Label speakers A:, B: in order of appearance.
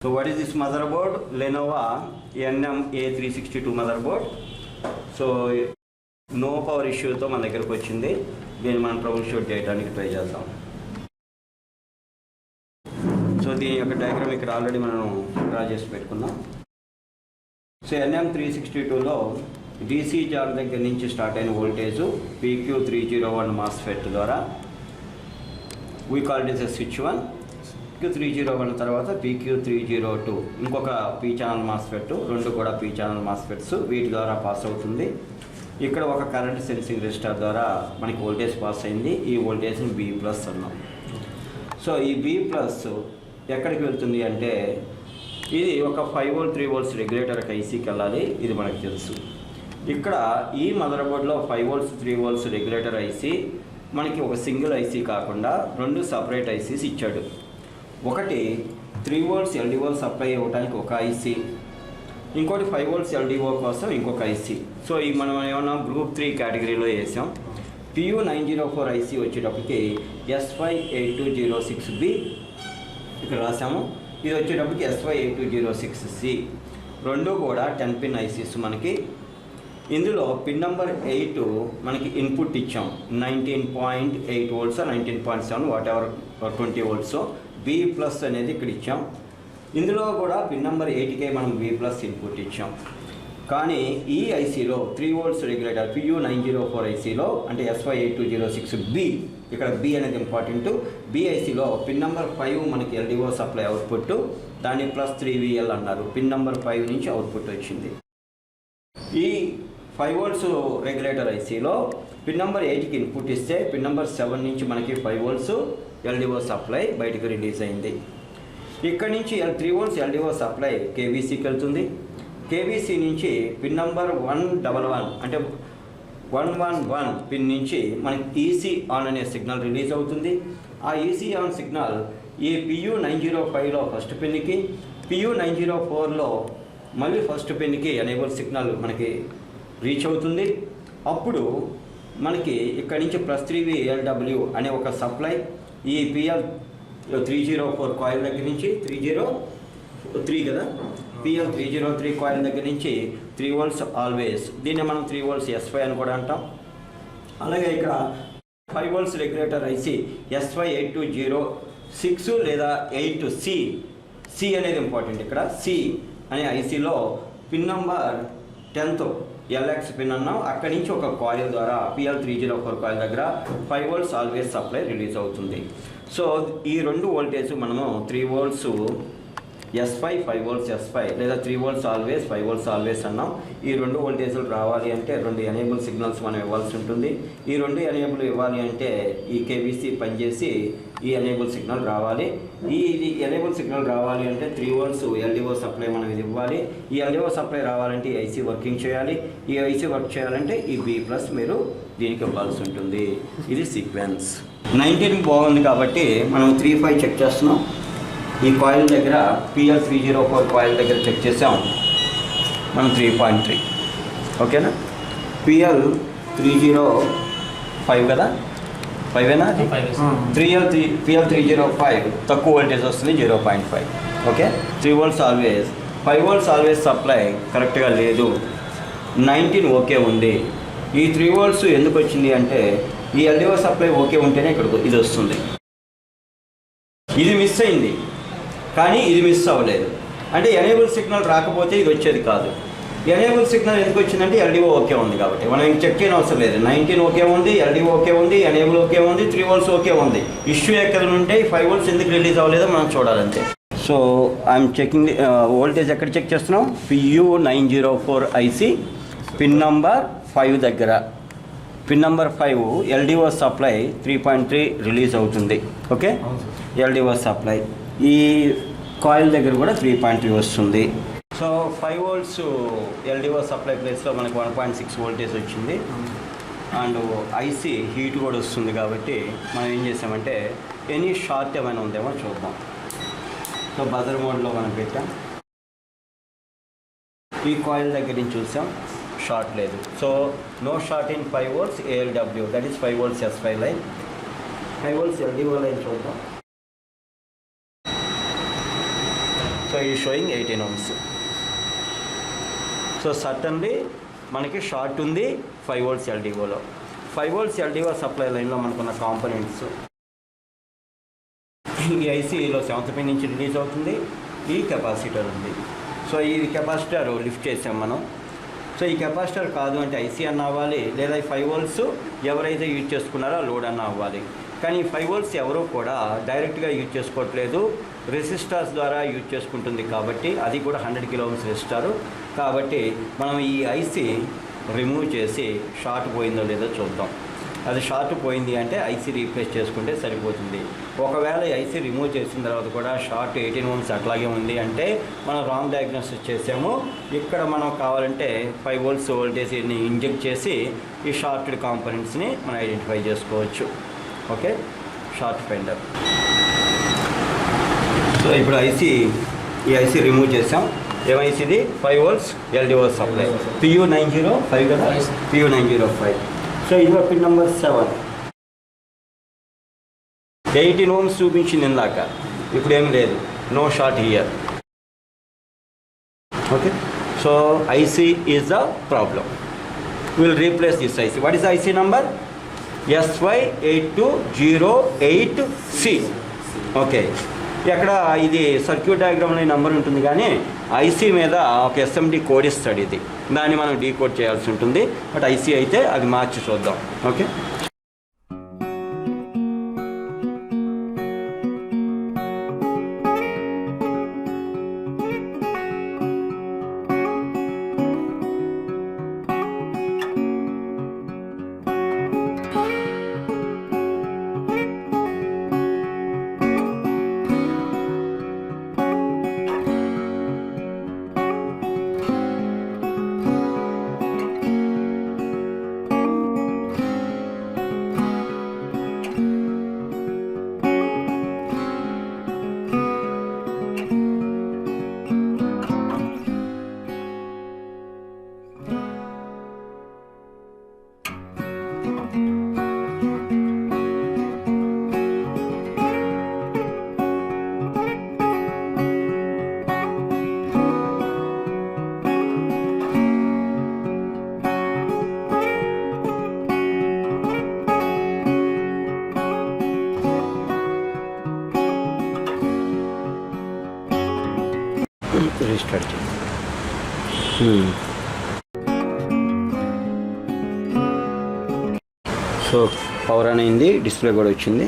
A: So what is this motherboard? Lenovo NM-A362 motherboard. So no power issue తో మన దగ్గరకు వచ్చింది. దీన్ని మనం ట్రబుల్ షూట్ చేయడానికి ట్రై చేద్దాం. సో దీని యొక్క డయాగ్రామ్ ఇక్కడ ఆల్రెడీ మనం డ్రా చేసి పెట్టుకున్నాం. సో NM362లో DC జాక్ దగ్గర నుంచి స్టార్ట్ అయిన వోల్టేజ్ PQ301 MOSFET ద్వారా we call it as a switch 1. PQ301 తర్వాత PQ302 ఇంకొక P ఛానల్ మాస్ఫెట్, రెండు కూడా P ఛానల్ మాస్ఫెట్స్, వీటి ద్వారా పాస్ అవుతుంది. ఇక్కడ ఒక కరెంట్ సెన్సింగ్ రెసిస్టర్ ద్వారా మనకి వోల్టేజ్ పాస్ అయింది. ఈ వోల్టేజ్ని B+ అన్నాం. సో ఈ B+ ఎక్కడికి వెళ్తుంది అంటే ఇది ఒక 5 వోల్ట్ 3 వోల్ట్స్ రెగ్యులేటర్కి ఐసీకి వెళ్ళాలి. ఇది మనకు తెలుసు. ఇక్కడ ఈ మదర్బోర్డ్లో 5 వోల్ట్స్ 3 వోల్ట్స్ రెగ్యులేటర్ ఐసీ మనకి ఒక సింగిల్ ఐసీ కాకుండా రెండు సపరేట్ ఐసీస్ ఇచ్చాడు. ఒకటి 3 వోల్ట్స్ LDO సప్లై ఇవ్వడానికి ఒక ఐసీ, ఇంకోటి 5 వోల్ట్స్ LDO కోసం ఇంకొక ఐసీ. సో ఈ మనం ఏమన్నా గ్రూప్ 3 కేటగిరీలో వేసాం. PU904 ఐసీ వచ్చేటప్పటికి SY8206B ఇక్కడ రాసాము. ఇది వచ్చేటప్పటికి SY8206C. రెండు కూడా 10 పిన్ ఐసీస్ మనకి. ఇందులో పిన్ నెంబర్ 8 మనకి ఇన్పుట్ ఇచ్చాం. 19.8 volts 19.7 what ever 20 volts. B+ అనేది ఇక్కడ ఇచ్చాం. ఇందులో కూడా పిన్ నెంబర్ 8కే మనం B+ ఇన్పుట్ ఇచ్చాం. కానీ ఈ ఐసీలో 3 వోల్ట్స్ రెగ్యులేటర్ PU904 ఐసీలో అంటే SY8206B, ఇక్కడ B అనేది ఇంపార్టెంట్. B ఐసీలో పిన్ నెంబర్ 5 మనకి LDO సప్లై అవుట్పుట్, దాన్ని +3VL అన్నారు. పిన్ నెంబర్ 5 నుంచి అవుట్పుట్ వచ్చింది. ఈ 5 వోల్ట్స్ రెగ్యులేటర్ ఐసీలో పిన్ నెంబర్ 8కి ఇన్పుట్ ఇస్తే పిన్ నెంబర్ 7 నుంచి మనకి 5 వోల్ట్స్ LDO సప్లై బయటకు రిలీజ్ అయింది. ఇక్కడ నుంచి 3 వోల్ట్స్ LDO సప్లై కేబీసీకి వెళ్తుంది. కేబీసీ నుంచి పిన్ నెంబర్ 111 అంటే 111 పిన్ నుంచి మనకి ఈసీ ఆన్ అనే సిగ్నల్ రిలీజ్ అవుతుంది. ఆ ఈసీ ఆన్ సిగ్నల్ ఈ PU905లో ఫస్ట్ పిన్కి, PU904లో మళ్ళీ ఫస్ట్ పిన్కి ఎనేబుల్ సిగ్నల్ మనకి రీచ్ అవుతుంది. అప్పుడు మనకి ఇక్కడ నుంచి +3VLW అనే ఒక సప్లై ఈ PL304 కాయిల్ దగ్గర నుంచి 303 కదా, PL303 కాయిల్ దగ్గర నుంచి 3 వోల్ట్స్ ఆల్వేస్, దీన్ని మనం 3 వోల్ట్స్ SY అని కూడా అంటాం. అలాగే ఇక్కడ 5 వోల్ట్స్ రెగ్యులేటర్ ఐసీ SY8206 లేదా 8C, C అనేది ఇంపార్టెంట్. ఇక్కడ C అనే ఐసీలో పిన్ నంబర్ 10తో LX పిన్ అన్నాం. అక్కడి నుంచి ఒక కాయిల్ ద్వారా PL304 కాయిల్ దగ్గర 5 వోల్ట్స్ ఆల్వేస్ సప్లై రిలీజ్ అవుతుంది. సో ఈ రెండు వోల్టేజ్ మనము 3 వోల్ట్స్ SY 5 వోల్ట్స్ SY లేదా 3 వోల్ట్స్ ఆల్వేస్ 5 వోల్ట్స్ ఆల్వేస్ అన్నాం. ఈ రెండు వోల్టేజ్లు రావాలి అంటే రెండు ఎనేబుల్ సిగ్నల్స్ మనం ఇవ్వాల్సి ఉంటుంది. ఈ రెండు ఎనేబుల్ ఇవ్వాలి అంటే ఈ కేబీసీ పనిచేసి ఈ ఎనేబుల్ సిగ్నల్ రావాలి. ఈ ఎనేబుల్ సిగ్నల్ రావాలి అంటే 3 వోల్ట్స్ LDO సప్లై మనం ఇది ఇవ్వాలి. ఈ LDO సప్లై రావాలంటే ఈ ఐసీ వర్కింగ్ చేయాలి. ఈ ఐసీ వర్క్ చేయాలంటే ఈ B+ మీరు దీనికి ఇవ్వాల్సి ఉంటుంది. ఇది సీక్వెన్స్. 19 బాగుంది కాబట్టి మనం 3.5 చెక్ చేస్తున్నాం. ఈ కాయిల్ దగ్గర PL304 కాయిల్ దగ్గర చెక్ చేసాం మనం 3.3. ఓకేనా? PL305 కదా, 5ఏనా? PL305 తక్కువ వోల్టేజ్ వస్తుంది 0.5. Okay, 3 volts always 5 volts always supply కరెక్ట్గా లేదు. 19 ఓకే ఉంది. ఈ 3 వోల్ట్స్ ఎందుకు వచ్చింది అంటే ఈ LDO సప్లై ఓకే ఉంటేనే ఇక్కడ ఇది వస్తుంది. ఇది మిస్ అయింది కానీ ఇది మిస్ అవ్వలేదు. అంటే ఎనేబుల్ సిగ్నల్ రాకపోతే ఇది వచ్చేది కాదు. ఎనేబుల్ సిగ్నల్ ఎందుకు వచ్చిందంటే LDO ఓకే ఉంది కాబట్టి. మనం ఇంక చెక్ చేయని అవసరం లేదు. 19 ఓకే ఉంది, LDO ఓకే ఉంది, ఎనేబుల్ ఓకే ఉంది, 3 వోల్ట్స్ ఓకే ఉంది. ఇష్యూ ఎక్కడ ఉంటే 5 వోల్ట్స్ ఎందుకు రిలీజ్ అవ్వలేదో మనం చూడాలంతే. సో ఐఎమ్ చెకింగ్ వోల్టేజ్ ఎక్కడ చెక్ చేస్తున్నాం? PU904 ఐసీ పిన్ నంబర్ 5 దగ్గర. Pin number 5 LDO supply 3.3 release అవుతుంది. ఓకే, LDO సప్లై ఈ కాయిల్ దగ్గర కూడా 3.3 వస్తుంది. సో 5 వోల్ట్స్ LDO సప్లై ప్లేస్లో మనకు 1.6 వోల్టేజ్ వచ్చింది. అండ్ ఐసీ హీట్ కూడా వస్తుంది కాబట్టి మనం ఏం చేసామంటే ఎనీ షార్ట్ ఏమైనా ఉందేమో చూద్దాం. సో బజర్ మోడ్లో మనం పెట్టాం. ఈ కాయిల్ దగ్గర నుంచి చూసాం, షార్ట్ లేదు. So no short in 5 volts ALW, that is 5 volts SY line. 5 volts LDO line చూద్దాం. సో ఈ షోయింగ్ 18 ohms. సో సర్టన్లీ మనకి షార్ట్ ఉంది 5 volts LDOలో. 5 volts LDO సప్లై లైన్లో మనకున్న కాంపోనెంట్స్, ఈ ఐసీలో 7th పిన్ నుంచి రిలీజ్ అవుతుంది. ఈ కెపాసిటర్ ఉంది. సో ఈ కెపాసిటర్ లిఫ్ట్ చేసాం మనం. సో ఈ కెపాసిటర్ కాదు అంటే ఐసీ అన్న అవ్వాలి, లేదా 5 volts ఎవరైతే యూజ్ చేసుకున్నారో లోడ్ అన్న అవ్వాలి. కానీ 5 volts ఎవరూ కూడా డైరెక్ట్గా యూజ్ చేసుకోవట్లేదు, రెసిస్టర్స్ ద్వారా యూజ్ చేసుకుంటుంది. కాబట్టి అది కూడా 100 kilo ohms రెసిస్టారు. కాబట్టి మనం ఈ ఐసీ రిమూవ్ చేసి షార్ట్ పోయిందో లేదో చూద్దాం. అది షార్ట్ పోయింది అంటే ఐసీ రీప్లేస్ చేసుకుంటే సరిపోతుంది. ఒకవేళ ఐసీ రిమూవ్ చేసిన తర్వాత కూడా షార్ట్ 18 ohms అట్లాగే ఉంది అంటే మనం రాంగ్ డయాగ్నోసిస్ చేసాము. ఇక్కడ మనం కావాలంటే 5 volts వోల్టేజ్ని ఇంజెక్ట్ చేసి ఈ షార్టెడ్ కాంపోనెంట్స్ని మనం ఐడెంటిఫై చేసుకోవచ్చు. Okay, short finder. సో ఇప్పుడు ఈ ఐసీ రిమూవ్ చేసాం. ఏమైసీది 5 volts LDO సప్లై PU905 కదా, PU905. సో ఇదిగో పిన్ నెంబర్ 7. 18 ohms చూపించింది ఇందాక, ఇప్పుడు ఏమి లేదు, no short here. Okay, so IC is the problem. Will replace this IC. What is IC number? SY8208C. Okay, ఎక్కడ ఇది సర్క్యూట్ డయాగ్రామ్లో నెంబర్ ఉంటుంది, కానీ ఐసీ మీద ఒక SMD కోడ్ ఇస్తాడు. ఇది దాన్ని మనం డీకోడ్ చేయాల్సి ఉంటుంది. బట్ ఐసీ అయితే అది మార్చి చూద్దాం. ఓకే, రీస్టార్ట్ చేయండి. సో పవర్ అనేది డిస్ప్లే కూడా వచ్చింది.